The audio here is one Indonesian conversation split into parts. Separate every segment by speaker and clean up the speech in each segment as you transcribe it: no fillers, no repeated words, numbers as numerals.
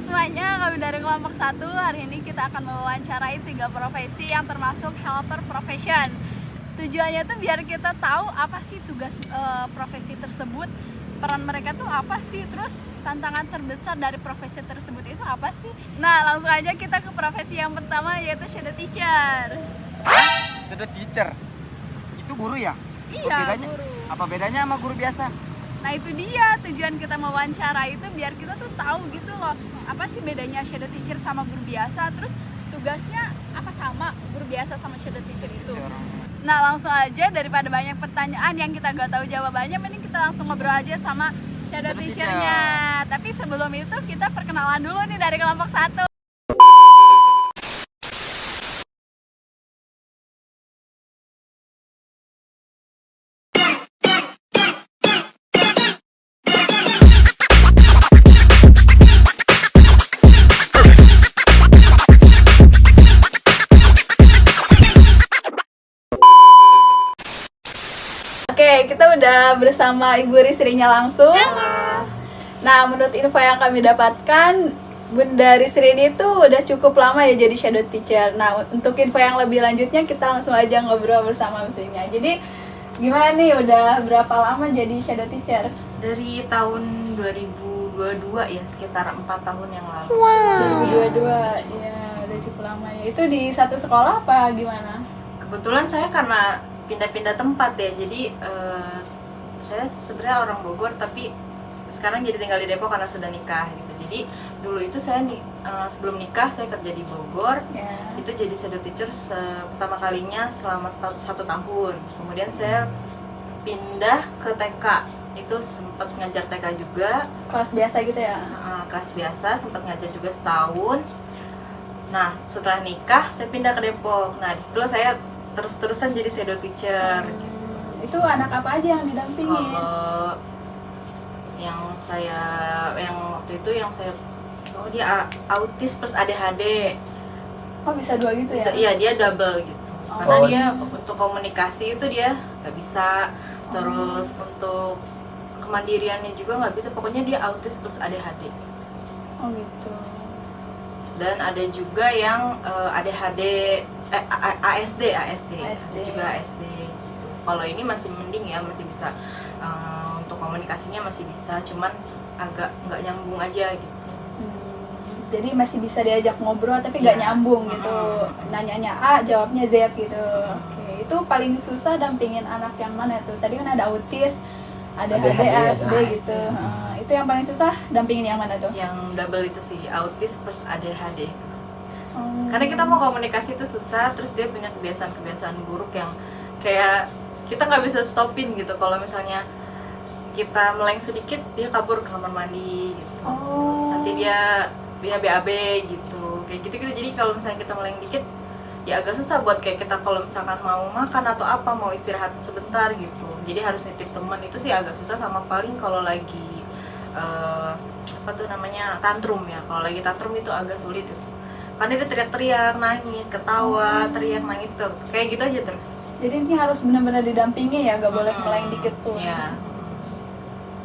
Speaker 1: semuanya, kami dari kelompok 1. Hari ini kita akan mewawancarai 3 profesi yang termasuk helper profession. Tujuannya tuh biar kita tahu apa sih tugas profesi tersebut, peran mereka tuh apa sih, terus tantangan terbesar dari profesi tersebut itu apa sih. Nah, langsung aja kita ke profesi yang pertama, yaitu shadow teacher.
Speaker 2: Shadow teacher? Itu guru ya?
Speaker 1: Iya, guru.
Speaker 2: Apa bedanya sama guru biasa?
Speaker 1: Nah itu dia tujuan kita mewawancara itu, biar kita tuh tahu gitu loh, apa sih bedanya shadow teacher sama guru biasa, terus tugasnya apa sama guru biasa sama shadow teacher itu. Nah langsung aja, daripada banyak pertanyaan yang kita gak tahu jawabannya, mending kita langsung ngobrol aja sama shadow teacher-nya. Tapi sebelum itu kita perkenalan dulu nih dari kelompok 1. Oke, kita udah bersama Ibu Risrinya langsung.
Speaker 3: Halo.
Speaker 1: Nah, menurut info yang kami dapatkan, Bunda Risri ini tuh udah cukup lama ya jadi shadow teacher. Nah, untuk info yang lebih lanjutnya kita langsung aja ngobrol bersama Risrinya. Jadi, gimana nih, udah berapa lama jadi shadow teacher?
Speaker 3: Dari tahun 2022 ya, sekitar 4 tahun yang lalu.
Speaker 1: 2022, ya udah cukup lama ya. Itu di satu sekolah apa gimana?
Speaker 3: Kebetulan saya karena pindah-pindah tempat ya, jadi saya sebenarnya orang Bogor tapi sekarang jadi tinggal di Depok karena sudah nikah gitu. Jadi dulu itu saya sebelum nikah saya kerja di Bogor, itu jadi shadow teacher pertama kalinya selama 1 tahun. Kemudian saya pindah ke TK, itu sempat ngajar TK juga.
Speaker 1: Kelas biasa gitu ya?
Speaker 3: Kelas biasa, sempat ngajar juga setahun. Nah setelah nikah saya pindah ke Depok. Nah disitulah saya terus-terusan jadi shadow teacher.
Speaker 1: Itu anak apa aja yang didampingin?
Speaker 3: Kalau yang waktu itu dia autis plus ADHD.
Speaker 1: Oh bisa 2 gitu ya?
Speaker 3: Iya, dia double gitu. Karena dia untuk komunikasi itu dia nggak bisa. Terus untuk kemandiriannya juga nggak bisa. Pokoknya dia autis plus ADHD.
Speaker 1: Oh gitu.
Speaker 3: Dan ada juga yang ADHD, ASD juga ASD. Kalau ini masih mending ya, masih bisa untuk komunikasinya masih bisa, cuman agak nggak nyambung aja gitu.
Speaker 1: Jadi masih bisa diajak ngobrol tapi nggak nyambung gitu. Nanyanya A, jawabnya Z gitu. Oke, itu paling susah dampingin anak yang mana tuh? Tadi kan ada autis, ada ADHD, ASD gitu. Itu yang paling susah dampingin yang mana tuh?
Speaker 3: Yang double itu sih, autis plus ADHD itu. Karena kita mau komunikasi itu susah, terus dia punya kebiasaan-kebiasaan buruk yang kayak kita nggak bisa stopin gitu. Kalau misalnya kita meleng sedikit, dia kabur ke kamar mandi gitu. Terus nanti dia BAB gitu, kayak gitu-gitu. Jadi kalau misalnya kita meleng dikit, ya agak susah buat kayak kita kalau misalkan mau makan atau apa, mau istirahat sebentar gitu. Jadi harus nitip teman, itu sih agak susah. Sama paling kalau lagi tantrum ya. Kalau lagi tantrum itu agak sulit itu. Karena dia teriak-teriak, nangis, ketawa, teriak, nangis tuh. Kayak gitu aja terus.
Speaker 1: Jadi ini harus benar-benar didampingi ya, gak boleh meleng dikit tuh.
Speaker 3: Iya.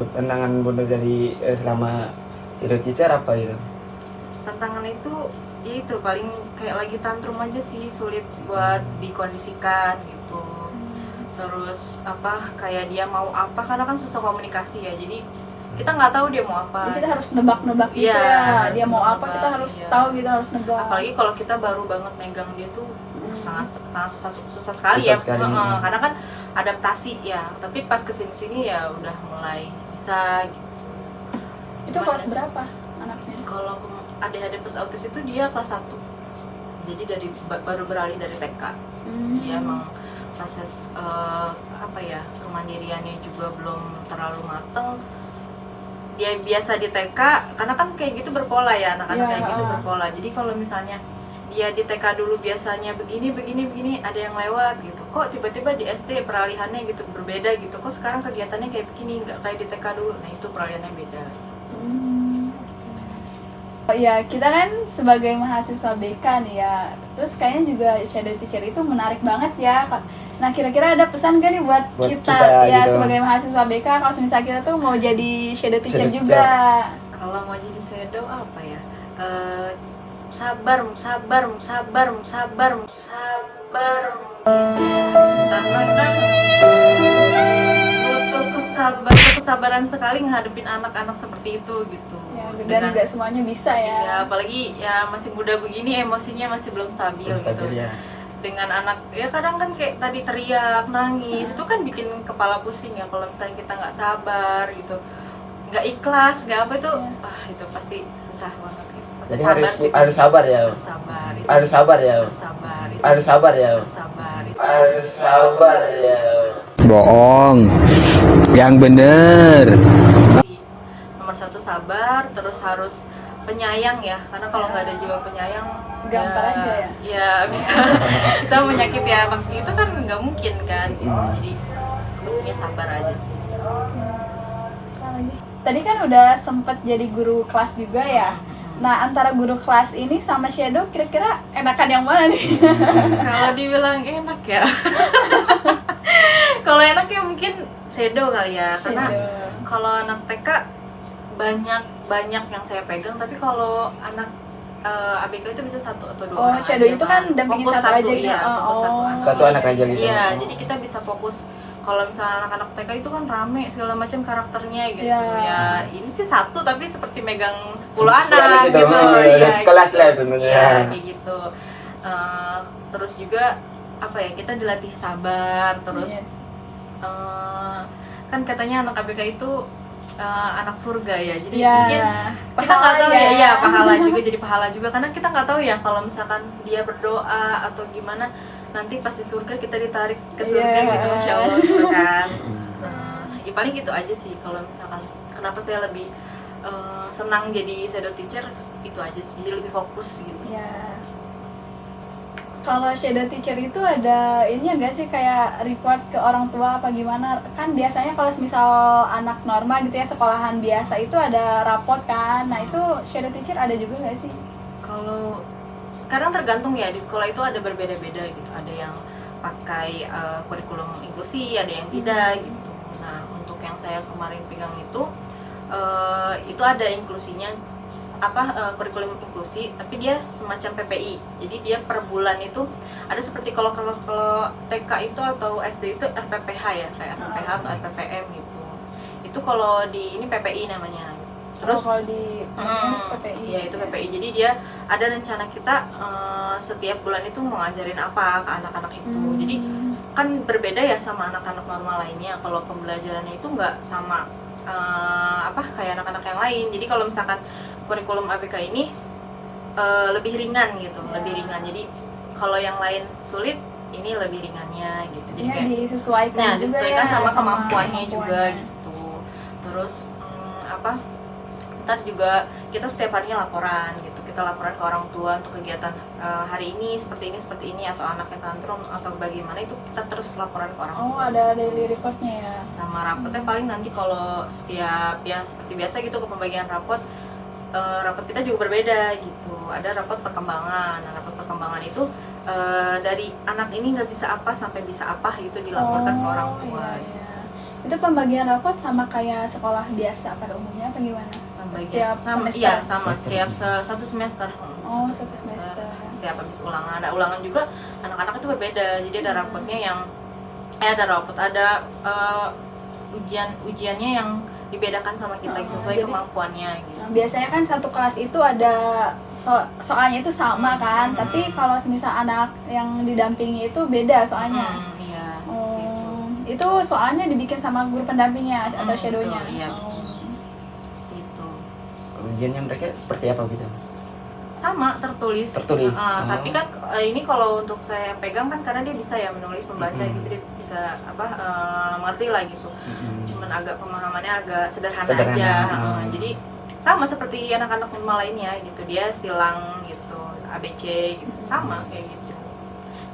Speaker 2: Tantangan Bunda dari selama shadow teacher apa itu?
Speaker 3: Tantangan itu ya itu paling kayak lagi tantrum aja sih, sulit buat dikondisikan gitu. Terus kayak dia mau apa, karena kan susah komunikasi ya, jadi kita nggak tahu dia mau apa.
Speaker 1: Jadi kita harus nebak-nebak gitu ya, dia mau apa kita harus tahu gitu, harus nebak.
Speaker 3: Apalagi kalau kita baru banget megang dia tuh sangat susah sekali ya. Karena kan adaptasi ya, tapi pas kesini ya udah mulai bisa gitu.
Speaker 1: Itu kelas berapa anaknya?
Speaker 3: Kalau ADHD plus autis itu dia kelas 1. Jadi baru beralih dari TK. Dia emang proses kemandiriannya juga belum terlalu mateng. Dia biasa di TK, karena kan kayak gitu berpola ya, anak-anak kayak gitu berpola. Jadi kalau misalnya dia di TK dulu biasanya begini, ada yang lewat gitu. Kok tiba-tiba di SD peralihannya gitu berbeda gitu. Kok sekarang kegiatannya kayak begini, nggak kayak di TK dulu. Nah itu peralihannya beda.
Speaker 1: Ya kita kan sebagai mahasiswa BK nih ya, terus kayaknya juga shadow teacher itu menarik banget ya. Nah kira-kira ada pesan gak nih buat kita ya gitu, sebagai mahasiswa BK, kalau misalnya kita tuh mau jadi shadow teacher juga?
Speaker 3: Kalau mau jadi shadow apa ya? sabar karena kan butuh kesabaran sekali menghadapin anak-anak seperti itu gitu.
Speaker 1: Ya, dan nggak semuanya bisa ya.
Speaker 3: Ya apalagi ya masih muda begini, emosinya masih belum stabil gitu.
Speaker 2: Ya.
Speaker 3: Dengan anak ya kadang kan kayak tadi teriak nangis itu kan bikin kepala pusing ya kalau misalnya kita nggak sabar gitu, nggak ikhlas nggak apa itu itu pasti susah banget gitu. Pasti
Speaker 2: Jadi
Speaker 3: sabar sih,
Speaker 2: harus sabar ya.
Speaker 3: harus sabar itu.
Speaker 2: Harus sabar ya.
Speaker 3: Harus sabar itu.
Speaker 2: Harus sabar ya.
Speaker 3: Harus sabar itu.
Speaker 2: Harus sabar ya.
Speaker 4: Bohong. Yang bener.
Speaker 3: Nomor satu sabar, terus harus penyayang ya, karena kalau nggak ada jiwa penyayang
Speaker 1: Gampang aja ya?
Speaker 3: Ya bisa kita menyakiti anak itu kan nggak mungkin kan. Jadi kuncinya sabar aja sih.
Speaker 1: Tadi kan udah sempet jadi guru kelas juga ya. Nah, antara guru kelas ini sama Shadow kira-kira enakan yang mana nih?
Speaker 3: Kalau dibilang enak ya kalau enak ya mungkin Shadow kali ya, karena kalau anak TK banyak yang saya pegang, tapi kalau anak ABK itu bisa 1 atau 2 orang
Speaker 1: Shadow
Speaker 3: aja
Speaker 1: itu kan dampingin
Speaker 3: fokus
Speaker 1: satu aja gitu.
Speaker 3: iya, fokus satu anak.
Speaker 2: Satu anak aja gitu.
Speaker 3: Iya, jadi kita bisa fokus. Kalau misalnya anak-anak TK itu kan rame segala macam karakternya gitu. Ya, ini sih 1 tapi seperti megang 10 anak gitu.
Speaker 2: Iya, sekelas lah tentunya.
Speaker 3: Iya, kayak gitu. Terus juga apa ya? Kita dilatih sabar, terus kan katanya anak ABK itu anak surga ya, jadi mungkin kita nggak tahu ya, pahala juga, jadi pahala juga karena kita nggak tahu ya kalau misalkan dia berdoa atau gimana nanti pasti surga kita ditarik ke surga gitu, masya Allah gitu kan. Ya paling gitu aja sih kalau misalkan kenapa saya lebih senang jadi shadow teacher itu aja sih, jadi lebih fokus gitu.
Speaker 1: Kalau shadow teacher itu ada ini enggak sih kayak report ke orang tua apa gimana? Kan biasanya kalau misal anak normal gitu ya, sekolahan biasa itu ada rapot kan. Nah, itu shadow teacher ada juga enggak sih?
Speaker 3: Kalau kadang tergantung ya, di sekolah itu ada berbeda-beda gitu. Ada yang pakai kurikulum inklusi, ada yang tidak gitu. Nah, untuk yang saya kemarin pegang itu ada inklusinya, kurikulum inklusi, tapi dia semacam PPI. Jadi dia per bulan itu ada seperti kalau TK itu atau SD itu RPPH ya, kayak RPPH atau RPPM gitu. Itu kalau di ini PPI namanya. Terus
Speaker 1: kalau di PPI.
Speaker 3: Ya itu PPI. Jadi dia ada rencana kita setiap bulan itu mau ngajarin apa ke anak-anak itu. Jadi kan berbeda ya sama anak-anak normal lainnya. Kalau pembelajarannya itu nggak sama kayak anak-anak yang lain. Jadi kalau misalkan kurikulum ABK ini lebih ringan gitu, lebih ringan. Jadi kalau yang lain sulit, ini lebih ringannya gitu. Jadi kayak disesuaikan sama kemampuannya juga gitu. Terus ntar juga kita setiap harinya laporan gitu. Kita laporan ke orang tua untuk kegiatan hari ini seperti ini atau anaknya tantrum atau bagaimana, itu kita terus laporan ke orang tua.
Speaker 1: Ada daily reportnya ya.
Speaker 3: Sama rapotnya paling nanti kalau setiap ya seperti biasa gitu ke pembagian rapot kita juga berbeda gitu. Ada rapot perkembangan. Nah, rapot perkembangan itu dari anak ini nggak bisa apa sampai bisa apa gitu dilaporkan ke orang tua.
Speaker 1: Iya. Itu pembagian rapot sama kayak sekolah biasa pada umumnya apa gimana?
Speaker 3: Setiap semester? Sama setiap satu semester.
Speaker 1: Satu semester.
Speaker 3: Setiap habis ulangan. Nah, ulangan juga anak-anak itu berbeda. Jadi ada rapotnya yang ada ujiannya yang dibedakan sama kita sesuai kemampuannya gitu.
Speaker 1: Nah, biasanya kan satu kelas itu ada soalnya itu sama kan, tapi kalau misal anak yang didampingi itu beda soalnya.
Speaker 3: Iya,
Speaker 1: itu soalnya dibikin sama guru pendampingnya atau shadownya.
Speaker 3: Iya, seperti itu.
Speaker 2: Ujiannya mereka seperti apa gitu?
Speaker 3: Sama, tertulis. Tapi kan ini kalau untuk saya pegang kan karena dia bisa ya menulis, membaca gitu, dia bisa mengerti lah gitu. Cuman agak pemahamannya agak sederhana aja. Jadi sama seperti anak-anak normal lainnya gitu, dia silang gitu, ABC gitu, sama kayak gitu.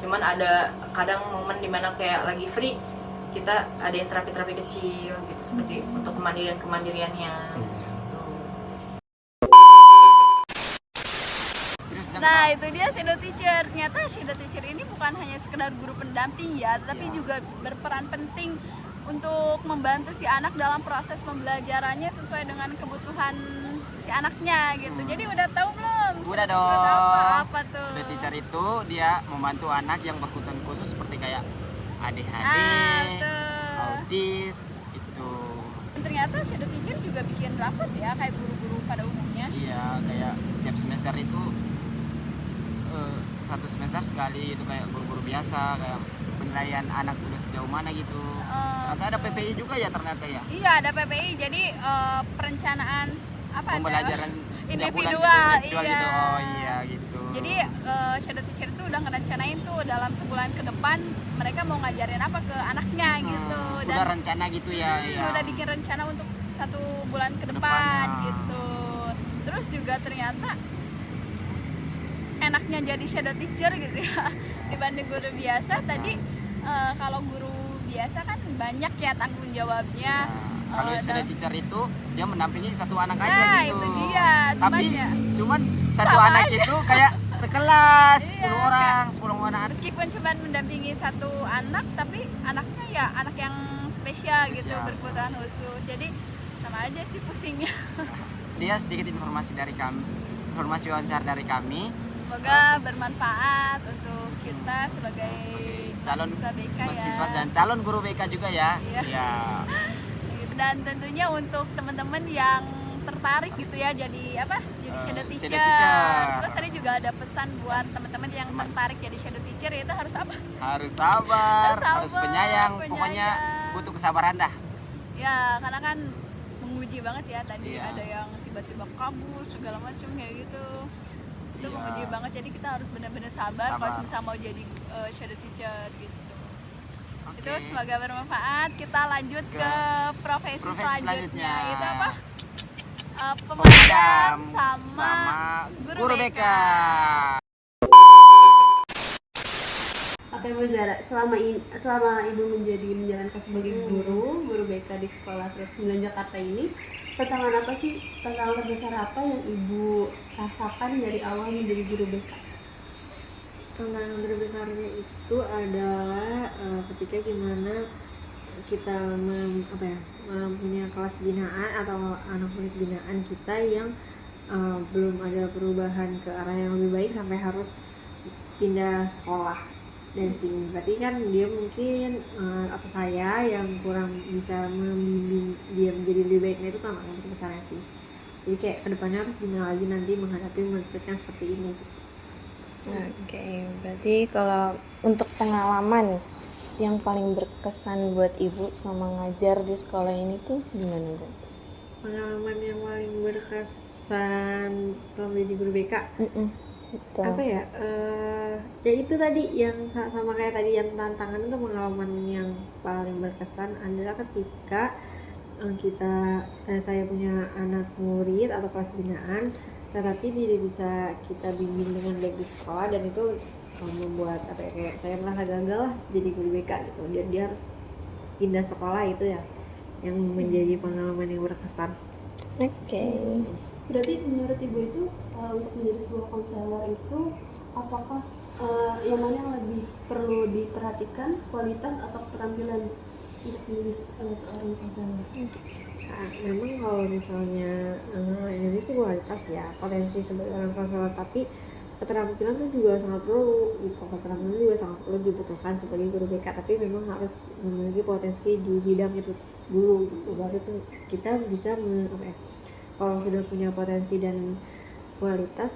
Speaker 3: Cuman ada kadang momen dimana kayak lagi free, kita ada yang terapi-terapi kecil gitu, seperti untuk kemandiriannya.
Speaker 1: Nah, itu dia shadow teacher. Ternyata shadow teacher ini bukan hanya sekedar guru pendamping ya, tapi juga berperan penting untuk membantu si anak dalam proses pembelajarannya sesuai dengan kebutuhan si anaknya gitu. Jadi udah tahu belum
Speaker 2: dong.
Speaker 1: Apa tuh?
Speaker 2: Shadow teacher itu dia membantu anak yang berkebutuhan khusus seperti kayak ADHD,
Speaker 1: Tuh.
Speaker 2: autis itu.
Speaker 1: Dan ternyata shadow teacher juga bikin rapat ya kayak guru-guru pada umumnya.
Speaker 2: Iya, kayak setiap semester itu satu semester sekali itu kayak guru-guru biasa kayak penilaian anak udah sejauh mana gitu. Ternyata ada PPI juga ya ternyata ya.
Speaker 1: Iya ada PPI, jadi perencanaan apa?
Speaker 2: Pembelajaran setiap bulan
Speaker 1: Individual,
Speaker 2: gitu, individual
Speaker 1: iya.
Speaker 2: gitu. Oh iya gitu.
Speaker 1: Jadi shadow teacher itu udah ngerencanain tuh dalam sebulan ke depan mereka mau ngajarin apa ke anaknya gitu.
Speaker 2: Udah rencana gitu ya. Ya.
Speaker 1: Udah bikin rencana untuk 1 bulan ke depan
Speaker 2: Kedepannya.
Speaker 1: gitu. Terus juga ternyata enaknya jadi shadow teacher gitu ya dibanding guru biasa. Tadi kalau guru biasa kan banyak ya tanggung jawabnya.
Speaker 2: Kalau shadow teacher itu dia mendampingi satu anak aja
Speaker 1: Nah,
Speaker 2: gitu.
Speaker 1: itu dia.
Speaker 2: Tapi cuman satu
Speaker 1: sama
Speaker 2: anak
Speaker 1: aja.
Speaker 2: itu kayak sekelas,
Speaker 1: Iya,
Speaker 2: 10 orang, 10 anak.
Speaker 1: meskipun cuma mendampingi 1 anak tapi anaknya ya anak yang spesial gitu,
Speaker 2: Spesial.
Speaker 1: berkebutuhan khusus. Jadi sama aja sih pusingnya.
Speaker 2: Dia sedikit informasi dari kami, informasi wawancara dari kami.
Speaker 1: Semoga bermanfaat untuk kita sebagai
Speaker 2: Calon
Speaker 1: mahasiswa BK
Speaker 2: mahasiswa
Speaker 1: ya.
Speaker 2: dan calon guru BK juga ya.
Speaker 1: Iya.
Speaker 2: Iya.
Speaker 1: Gitu. Dan tentunya untuk teman-teman yang tertarik gitu ya jadi apa? Jadi shadow teacher.
Speaker 2: shadow teacher.
Speaker 1: Terus tadi juga ada pesan buat teman-teman yang tertarik jadi shadow teacher yaitu harus apa?
Speaker 2: Harus sabar,
Speaker 1: Harus
Speaker 2: harus
Speaker 1: sabar,
Speaker 2: penyayang,
Speaker 1: penyayang.
Speaker 2: pokoknya butuh kesabaran dah.
Speaker 1: Ya, karena kan menguji banget ya tadi
Speaker 2: Iya.
Speaker 1: ada yang tiba-tiba kabur segala macam kayak gitu. Itu
Speaker 2: Iya.
Speaker 1: menguji banget jadi kita harus benar-benar sabar
Speaker 2: Sabar.
Speaker 1: pas bisa mau jadi shadow teacher gitu.
Speaker 2: Oke.
Speaker 1: Itu semoga bermanfaat. Kita lanjut ke profesi selanjutnya. Itu apa? Pemadam sama guru BK.
Speaker 5: Oke Mbak Zara, selama Ibu menjalankan sebagai guru BK di Sekolah 109 Jakarta ini, tantangan terbesar apa yang Ibu rasakan dari awal menjadi guru BK?
Speaker 6: Tantangan terbesarnya itu adalah ketika gimana kita punya kelas binaan atau anak murid binaan kita yang belum ada perubahan ke arah yang lebih baik sampai harus pindah sekolah dari sini. Berarti kan dia mungkin atau saya yang kurang bisa membimbing dia menjadi lebih baik. Nah, itu tantangan terbesarnya sih. Jadi kayak kedepannya harus gimana lagi nanti menghadapi murid-murid yang seperti ini.
Speaker 7: Oke, berarti kalau untuk pengalaman yang paling berkesan buat Ibu selama ngajar di sekolah ini tuh gimana, Bu?
Speaker 6: Pengalaman yang paling berkesan selama jadi guru BK
Speaker 7: Betul.
Speaker 6: apa ya? Ya itu tadi yang sama kayak tadi yang tantangan itu pengalaman yang paling berkesan adalah ketika saya punya anak murid atau kelas binaan tetapi tidak bisa kita bimbing dengan baik di sekolah dan itu membuat kayak saya merasa gagal lah jadi guru BK gitu. Dia harus pindah sekolah itu ya yang menjadi pengalaman yang berkesan.
Speaker 7: Oke.
Speaker 5: Berarti menurut Ibu itu untuk menjadi sebuah konselor itu apakah yang mana yang lebih perlu diperhatikan, kualitas atau keterampilan untuk menjadi seorang konselor?
Speaker 6: Nah, memang kalau misalnya ini sih kualitas ya, potensi sebagai orang konselor, tapi keterampilan tuh juga sangat perlu gitu. Keterampilan juga sangat perlu dibutuhkan sebagai guru BK, tapi memang harus memiliki potensi di bidang itu dulu gitu. Baru tuh kita bisa kalau sudah punya potensi dan kualitas,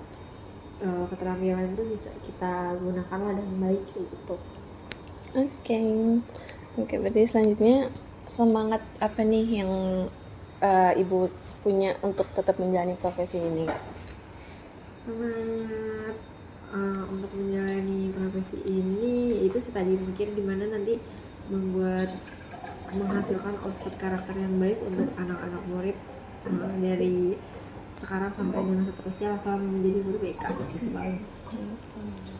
Speaker 6: keterampilan itu bisa kita gunakan lah dengan baik gitu.
Speaker 7: Oke, berarti selanjutnya semangat apa nih yang Ibu punya untuk tetap menjalani profesi ini?
Speaker 6: Semangat untuk menjalani profesi ini itu saya tadi mikir gimana nanti menghasilkan output karakter yang baik untuk anak-anak murid dari sekarang sampai dengan seterusnya selama menjadi guru BK gitu sebagai.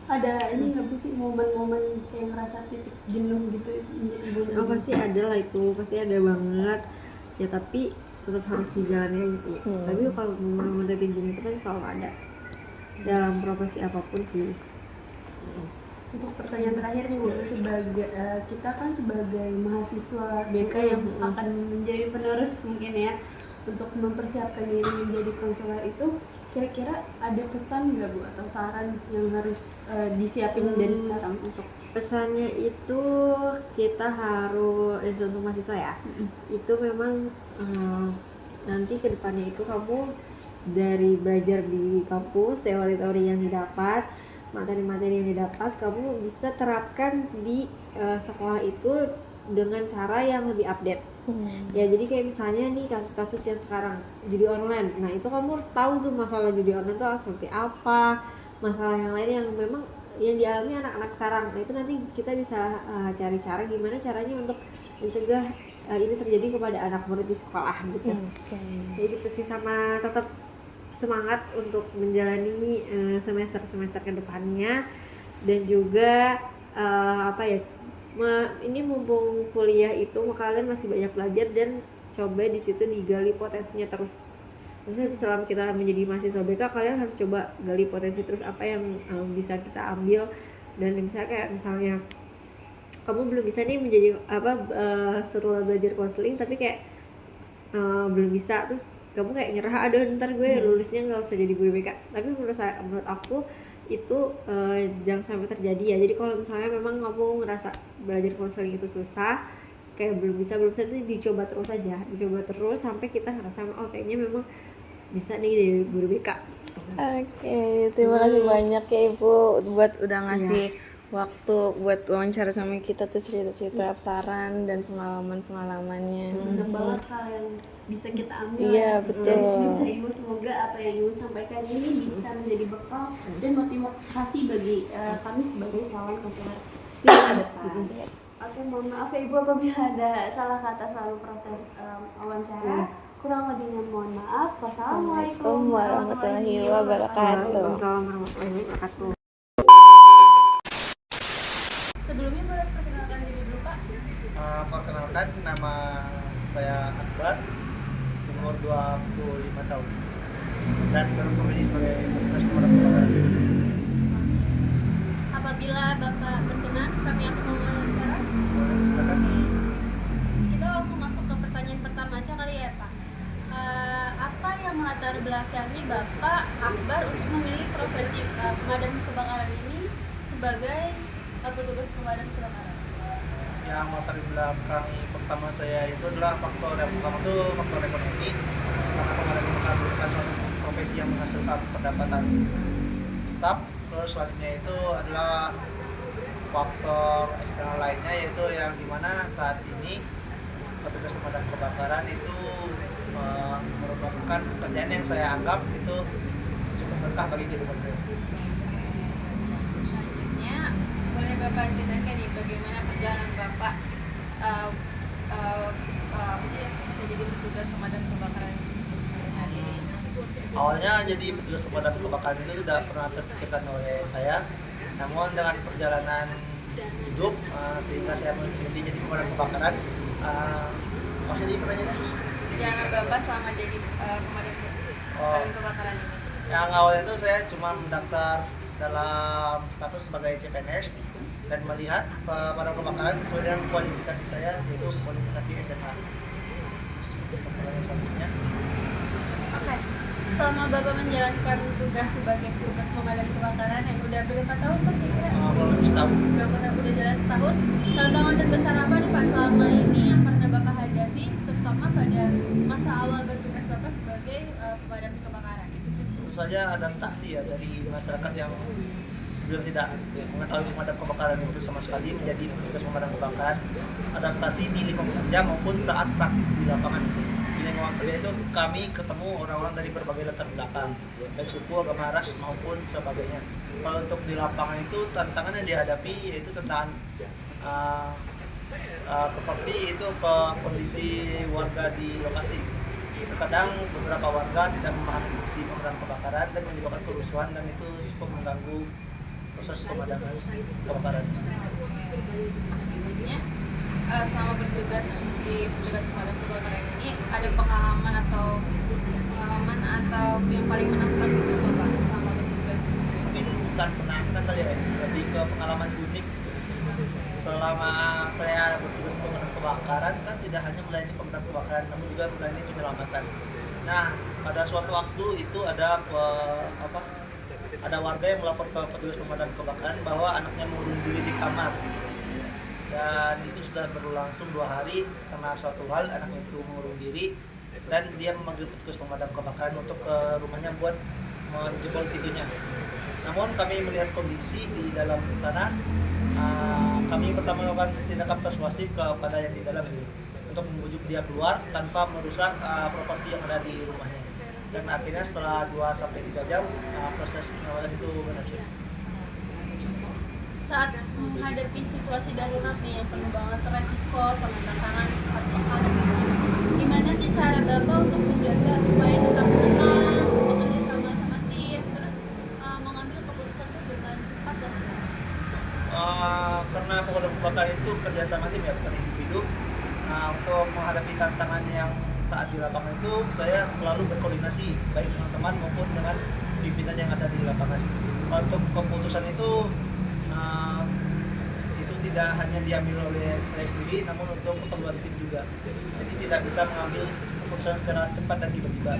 Speaker 5: Ada ini nggak sih momen-momen kayak ngerasa titik jenuh gitu Ibu?
Speaker 6: Pasti ada lah, itu pasti ada banget ya, tapi tetap harus dijalani aja sih. Tapi kalau momen-momen titik jenuh itu kan selalu ada dalam profesi apapun sih.
Speaker 5: Untuk pertanyaan terakhir nih Bu, sebagai kita kan sebagai mahasiswa BK yang akan menjadi penerus mungkin ya untuk mempersiapkan diri menjadi konselor itu, kira-kira ada pesan nggak Bu atau saran yang harus disiapin dari sekarang untuk
Speaker 6: Pesannya itu kita harus untuk mahasiswa ya, itu memang nanti kedepannya itu kamu dari belajar di kampus, teori-teori yang didapat, materi-materi yang didapat, kamu bisa terapkan di sekolah itu dengan cara yang lebih update. Ya jadi kayak misalnya nih kasus-kasus yang sekarang judi online, nah itu kamu harus tahu tuh masalah judi online itu seperti apa, masalah yang lain yang memang yang dialami anak-anak sekarang. Nah itu nanti kita bisa cari cara gimana caranya untuk mencegah ini terjadi kepada anak murid di sekolah gitu. Jadi gitu sih, sama tetap semangat untuk menjalani semester-semester kedepannya, dan juga ini mumpung kuliah itu kalian masih banyak belajar dan coba di situ digali potensinya terus. Maksudnya selama kita menjadi mahasiswa BK, kalian harus coba gali potensi terus apa yang bisa kita ambil. Dan misalnya kamu belum bisa nih menjadi setelah belajar konseling tapi kayak belum bisa, terus kamu kayak nyerah, aduh ntar gue lulusnya nggak usah jadi guru BK. Tapi menurut aku itu jangan sampai terjadi ya. Jadi kalau misalnya memang kamu ngerasa belajar konseling itu susah, kayak belum bisa itu dicoba terus aja, dicoba terus sampai kita ngerasa kayaknya memang bisa nih jadi guru BK.
Speaker 7: Oke, terima kasih banyak ya Ibu buat udah ngasih waktu buat wawancara sama kita tuh, cerita-cerita saran dan pengalamannya.
Speaker 5: banyak banget hal yang bisa kita ambil
Speaker 7: Iya, betul.
Speaker 5: dari cerita Ibu. Semoga apa yang Ibu sampaikan ini bisa menjadi bekal dan motivasi bagi kami sebagai calon konselor di masa depan. Oke, mohon maaf ya Ibu apabila ada salah kata selama proses wawancara. Kurang lebihnya mohon maaf. Wassalamualaikum
Speaker 7: warahmatullahi wabarakatuh.
Speaker 6: Waalaikumsalam warahmatullahi wabarakatuh.
Speaker 1: Sebelumnya boleh perkenalkan diri dulu Pak?
Speaker 8: Perkenalkan, nama saya Akbar, umur 25 tahun dan berprofesi sebagai petugas pemadam kebakaran.
Speaker 1: Apabila Bapak berkenan, kami akan mewawancara.
Speaker 8: Silakan.
Speaker 1: Kita langsung masuk ke pertanyaan pertama aja kali ya Pak. Apa yang melatar belakangi Bapak Akbar untuk memilih profesi pemadam kebakaran ini sebagai petugas pemadam kebakaran?
Speaker 8: Yang latar belakangi pertama saya itu adalah faktor yang pertama itu faktor ekonomi, karena pemadam kebakaran merupakan suatu profesi yang menghasilkan pendapatan tetap. Terus selanjutnya itu adalah faktor eksternal lainnya, yaitu yang dimana saat ini petugas pemadam kebakaran itu merupakan pekerjaan yang saya anggap itu cukup berkah bagi kehidupan saya.
Speaker 1: Selanjutnya, boleh Bapak ceritakan nih bagaimana perjalanan Bapak bisa jadi petugas pemadam kebakaran sampai saat ini?
Speaker 8: Awalnya jadi petugas pemadam kebakaran itu tidak pernah terpikirkan oleh saya, namun dengan perjalanan hidup sehingga saya menjadi pemadam kebakaran. Maksudnya pertanyaannya?
Speaker 1: Perjalanan Bapak selama jadi pemadam kebakaran ini?
Speaker 8: Yang awalnya itu saya cuma mendaftar dalam status sebagai CPNS dan melihat pemadam kebakaran sesuai dengan kualifikasi saya, yaitu kualifikasi SMA. Pertanyaan selanjutnya.
Speaker 1: Oke. Selama Bapak menjalankan tugas sebagai petugas pemadam kebakaran yang udah berapa tahun Pak kira-kira?
Speaker 8: Lebih setahun.
Speaker 1: Udah jalan setahun. Tantangan terbesar apa nih Pak selama ini yang pernah Bapak hadapi, terutama pada masa awal bertugas Bapak sebagai pemadam kebakaran?
Speaker 8: Tentu saja adaptasi ya dari masyarakat yang sebelum tidak mengetahui pemadam kebakaran itu sama sekali menjadi petugas pemadam kebakaran. Adaptasi di lingkungan kerja maupun saat praktik di lapangan. Di lingkungan kerja itu kami ketemu orang-orang dari berbagai latar belakang, baik suku, agama, ras maupun sebagainya. Kalau untuk di lapangan itu tantangan yang dihadapi yaitu tantangan seperti itu ke kondisi warga di lokasi. Terkadang beberapa warga tidak memahami fungsi pemadam kebakaran dan menyebabkan kerusuhan, dan itu cukup mengganggu proses pemadaman kebakaran.
Speaker 1: Selanjutnya, selama bertugas di petugas pemadam kebakaran ini ada pengalaman atau yang paling menantang itu Bapak selama bertugas?
Speaker 8: Mungkin bukan menantang kali ya, lebih ke pengalaman unik. Selama saya bertugas di pemadam kebakaran kan tidak hanya melayani pemadam kebakaran, namun juga melayani penyelamatan. Nah, pada suatu waktu itu ada ada warga yang melapor ke petugas pemadam kebakaran bahwa anaknya mengurung diri di kamar. Dan itu sudah berlangsung 2 hari karena suatu hal anaknya itu mengurung diri dan dia memanggil petugas pemadam kebakaran untuk ke rumahnya buat menjebol pintunya. Namun kami melihat kondisi di dalam sana, kami pertama melakukan tindakan persuasif kepada yang di dalam itu untuk membujuk dia keluar tanpa merusak properti yang ada di rumahnya. Dan akhirnya setelah 2-3 jam proses penyelamatan itu berhasil.
Speaker 5: Saat menghadapi situasi darurat nih yang penuh banget resiko sama tantangan ada gimana sih cara Bapak untuk menjaga supaya tetap tenang, bekerja sama tim, terus mengambil keputusan itu dengan cepat dan
Speaker 8: karena pemadam kebakaran itu kerjasama tim ya, bukan individu. Untuk menghadapi tantangan yang saat di lapangan itu saya selalu berkoordinasi baik dengan teman maupun dengan pimpinan yang ada di lapangan. Untuk keputusan itu tidak hanya diambil oleh saya sendiri, namun untuk keperluan tim juga. Jadi tidak bisa mengambil keputusan secara cepat dan tiba-tiba.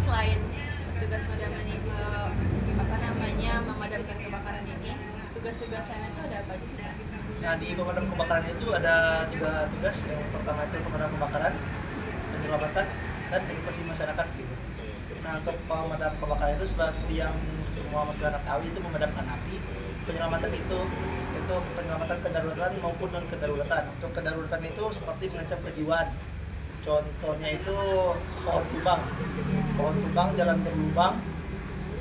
Speaker 7: Selain tugas pemadaman itu memadamkan kebakaran ini, tugas-tugas lainnya itu ada apa aja sih?
Speaker 8: Nah, di pemadam kebakaran itu ada 3 tugas. Yang pertama itu pemadam kebakaran, penyelamatan, dan edukasi masyarakat gitu. Nah, untuk pemadam kebakaran itu seperti yang semua masyarakat tahu itu memadamkan api. Penyelamatan itu penyelamatan kedaruratan maupun non kedaruratan. Untuk kedaruratan itu seperti mengancam kejiwaan. Contohnya itu pohon tumbang, jalan berlubang,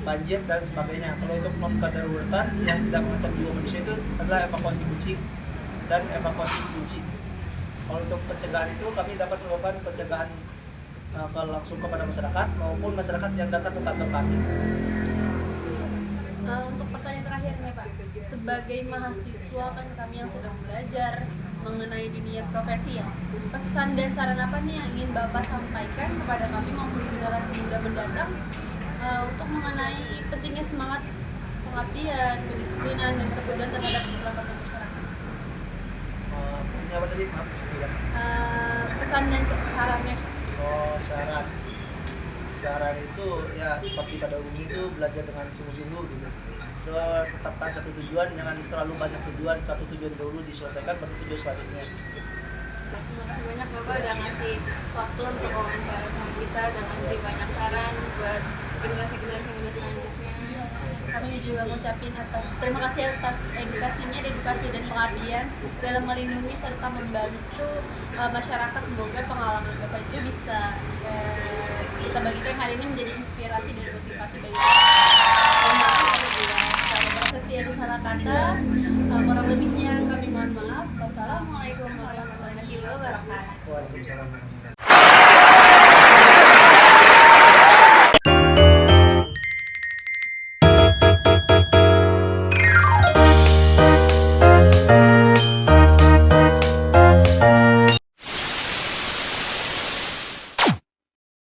Speaker 8: banjir dan sebagainya. Kalau untuk non kedaruratan yang tidak mengancam jiwa manusia itu adalah evakuasi kucing dan evakuasi kunci. Kalau untuk pencegahan itu kami dapat melakukan pencegahan langsung kepada masyarakat maupun masyarakat yang datang ke kantor kami.
Speaker 5: Untuk pertanyaan terakhir nih Pak, sebagai mahasiswa kan kami yang sedang belajar mengenai dunia profesi ya, pesan dan saran apa nih yang ingin Bapak sampaikan kepada kami maupun generasi muda mendatang untuk mengenai pentingnya semangat pengabdian, kedisiplinan, dan kepedulian terhadap keselamatan masyarakat?
Speaker 8: Ini apa tadi? Maaf.
Speaker 5: Pesan dan sarannya.
Speaker 8: Saran itu ya seperti pada umumnya itu belajar dengan sungguh-sungguh gitu. Terus tetapkan satu tujuan, jangan terlalu banyak tujuan. Satu tujuan dulu diselesaikan, baru tujuan selanjutnya.
Speaker 7: Terima kasih banyak Bapak udah ngasih waktu untuk wawancara sama kita, udah ngasih banyak saran buat generasi-generasi muda selanjutnya.
Speaker 5: Kami juga mengucapkan terima kasih atas edukasinya, edukasi dan pengabdian dalam melindungi serta membantu masyarakat. Semoga pengalaman Bapak itu bisa kita bagikan hari ini menjadi inspirasi dan motivasi bagi kita. Prosesi ada salah kata, kurang lebihnya kami mohon maaf. Wassalamualaikum warahmatullahi wabarakatuh.
Speaker 8: Waalaikumsalam.